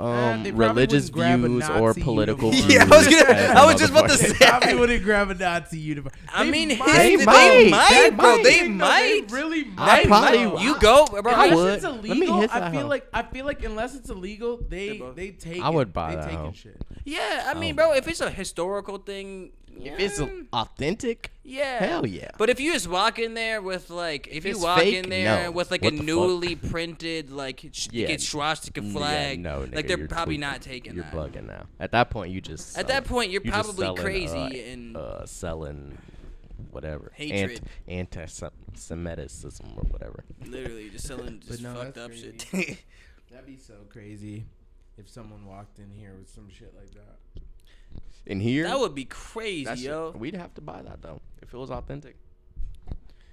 they probably religious wouldn't grab a views or Nazi political uniform. views. Yeah, I was just about to They say. probably wouldn't grab a Nazi uniform. I mean, They they might. might, bro. might. They No, might. They really I might. probably- bro. You go, bro. I Unless would. it's Let me illegal, hit I that feel hoe. like unless it's illegal, they both. take. I would it. buy they that taking hoe. shit. Yeah, I mean, Oh. bro, if it's a historical thing, If it's authentic, yeah, hell yeah. But if you just walk in there with like, if you it's walk fake, in there no. with like What a the fuck? newly printed like Yeah. swastika Yeah, flag, no, like nigga, they're you're probably tweaking. not taking You're that. bugging now. At that point, you just At that point, you're just probably selling, crazy and selling whatever Hatred. anti-Semitism or whatever. literally just selling just no, fucked that's up crazy. shit. That'd be so crazy if someone walked in here with some shit like that. In here, That would be crazy, that shit- yo. we'd have to buy that though if it was authentic.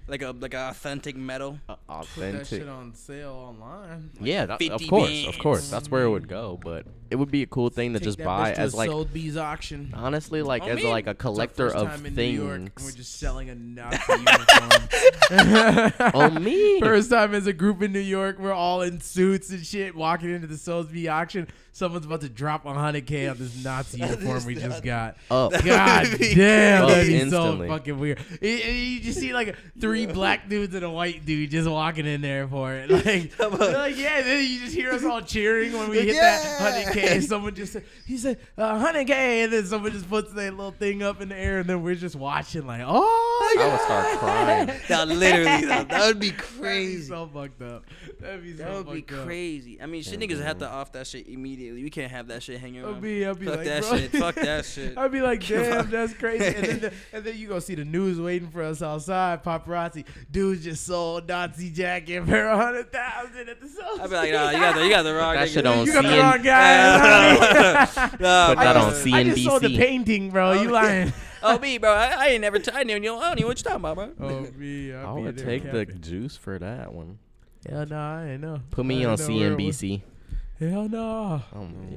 Like a authentic metal. Put that Authentic. shit on sale online. Yeah, that, 50 of course, that's where it would go. But it would be a cool thing to Take just that buy bitch to as a like sold bees auction. honestly, like Oh, as me. like a It's our collector first of time in New York, and we're things. just selling a Nazi uniform. Oh me. First time as a group in New York, we're all in suits and shit, walking into the Soulsby auction. Someone's about to drop $100K on this Nazi uniform we just got. Up. God would be damn, Up that'd be instantly. so fucking weird. You just see like 3 black dudes and a white dude just walking in there for it. Like, they're like yeah, then you just hear us all cheering when we hit that 100K. Someone just said, he said 100K, and then someone just puts that little thing up in the air, and then we're just watching like, oh, I would start crying. That literally, that would be That'd be crazy. so fucked up. That'd be so That would be fucked up. crazy. I mean, shit niggas have to off that shit immediately. We can't have that shit hanging I'll around. be Fuck like, that bro. shit. Fuck that shit. I'd be like, damn, that's crazy. And then you go see the news waiting for us outside. Paparazzi, dude just sold Nazi jacket for $100,000 at the Soulsby. I'd be like, nah, you got the wrong That nigga. shit on You got the CN wrong guy. Put that on I just sold the CNBC. painting, bro. You lying? Oh, me, bro. I ain't never. I don't even know what you're talking about, bro. Oh, me. I would take the juice for that one. Hell no, I ain't know. Put me I on didn't know where it was. CNBC. Hell no.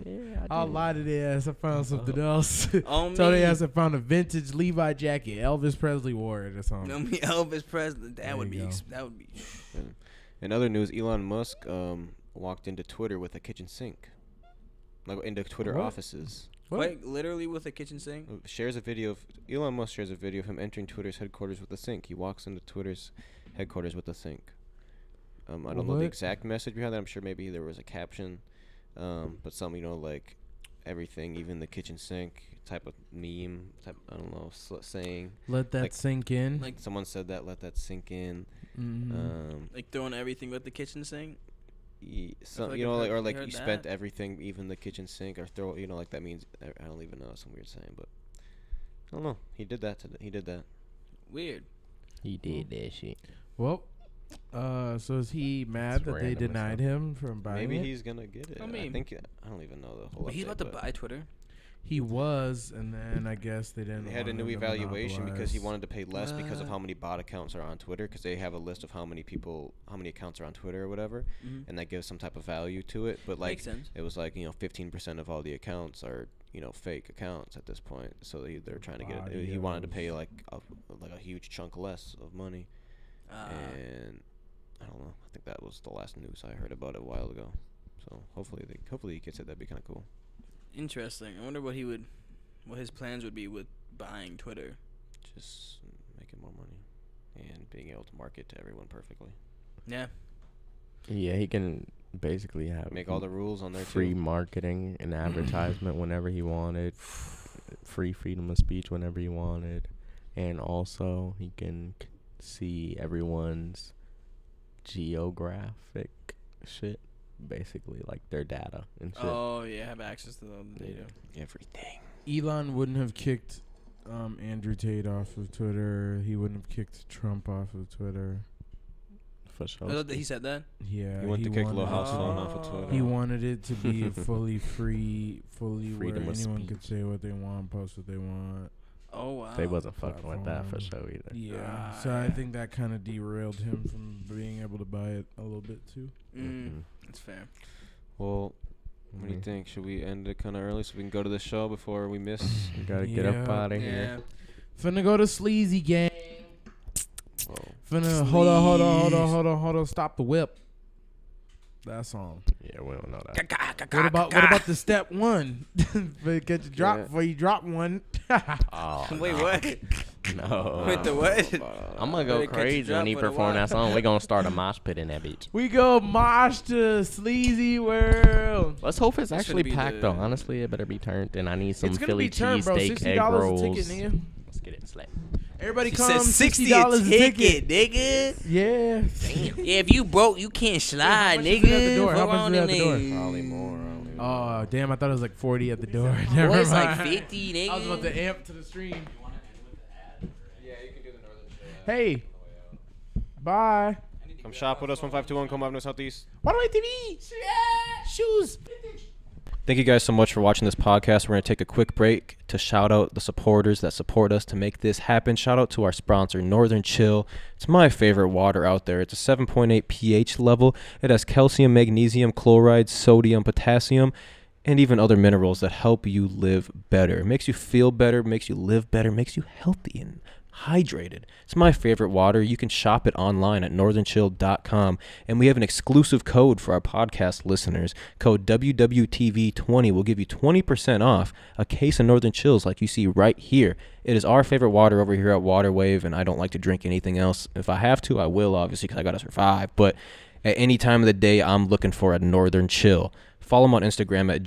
Yeah, I'll lie to their ass. I found something else. On Told me. their ass I found a vintage Levi jacket. Elvis Presley wore it or You something. know me, Elvis Presley. That There would be. you go. That would be. In other news, Elon Musk walked into Twitter with a kitchen sink, like into Twitter What? offices. What? Like literally with a kitchen sink. Shares a video of Elon Musk shares a video of him entering Twitter's headquarters with a sink. He walks into Twitter's headquarters with a sink. I don't know What? the exact message behind that. I'm sure maybe there was a caption, but some like everything, even the kitchen sink type of meme type. I don't know saying. Let that Like- sink in. Like Someone said that. Let that sink in. Mhm. like throwing everything with the kitchen sink. Some like you I've know, heard- or like heard you spent that. everything, even the kitchen sink, or throw. Like that means I don't even know. Some weird saying, but I don't know. He did that. He did that. Weird. He did that shit. Well, so is he mad It's that they random as denied hell. him from buying Maybe it? he's gonna get it. I I mean- think I don't even know the whole. But he's update, about to but buy Twitter. He was, and then I guess they didn't. They had a want new him to evaluation because he monopolize. wanted to pay less because of What? how many bot accounts are on Twitter, because they have a list of how many accounts are on Twitter or whatever, Mhm. and that gives some type of value to it. But like Makes sense. it was like 15% of all the accounts are fake accounts at this point. So they're trying to get it. He wanted to pay like a huge chunk less of money, and I don't know. I think that was the last news I heard about it a while ago. So hopefully he gets it. That'd be kind of cool. Interesting. I wonder what his plans would be with buying Twitter. Just making more money and being able to market to everyone perfectly. Yeah. Yeah, he can basically have Make all the rules on there free too. marketing and advertisement whenever he wanted, free freedom of speech whenever he wanted, and also he can see everyone's geographic shit, basically like their data and shit. Oh yeah, have access to the data. Everything. Elon wouldn't have kicked Andrew Tate off of Twitter. He wouldn't have kicked Trump off of Twitter. For sure. Was that he said that? Yeah, He went to kick Lil wanted- House phone off of Twitter. He wanted it to be fully free, fully Freedom where of anyone speech. could say what they want, post what they want. Oh wow. They wasn't fucking with that for platform. sure either. Yeah, so I think that kind of derailed him from being able to buy it a little bit too. That's fair. Well, what do you think? Should we end it kind of early so we can go to the show before we miss? You gotta get up Yeah. out of Yeah. here. Finna go to Sleazy Gang. Oh. Finna hold on. Stop the whip. That song. Yeah, we don't know that. What about the step one? Get you drop Yeah. before you drop one. Oh, Wait, no. what? No. Wait, the what? I'm gonna go Better catch you crazy when he drop with a perform that what? song. We gonna start a mosh pit in that bitch. We go mosh to Sleazy World. Let's hope it's It's actually gonna be packed the- though. Honestly, it better be turned. And I need some It's gonna Philly be turned, bro. cheesesteak egg $60 rolls. a ticket, nigga. Let's get it. Slap. Everybody He come. said $60 a ticket. nigga. Yeah. Damn. Yeah, if you broke, you can't slide, much is nigga. it at the door? How Fuck much on is it them at the door? niggas. Probably more. I don't even know. Oh damn! I thought it was like 40 at the door. Boy, Never it's like mind. 50, nigga. I was about to amp to the stream. Yeah, you can do the northern shit. Hey. Bye. Come shop with us, 1521 Combe Avenue Southeast. What do I TV? Shoes. Thank you guys so much for watching this podcast. We're going to take a quick break to shout out the supporters that support us to make this happen. Shout out to our sponsor, Northern Chill. It's my favorite water out there. It's a 7.8 pH level. It has calcium, magnesium, chloride, sodium, potassium, and even other minerals that help you live better. It makes you feel better, makes you live better, makes you healthy and hydrated. It's my favorite water. You can shop it online at northernchill.com, and we have an exclusive code for our podcast listeners. Code WWTV20 will give you 20% off a case of Northern Chills like you see right here. It is our favorite water over here at Water Wave, and I don't like to drink anything else. If I have to, I will, obviously, because I got to survive. But at any time of the day, I'm looking for a Northern Chill. Follow them on Instagram at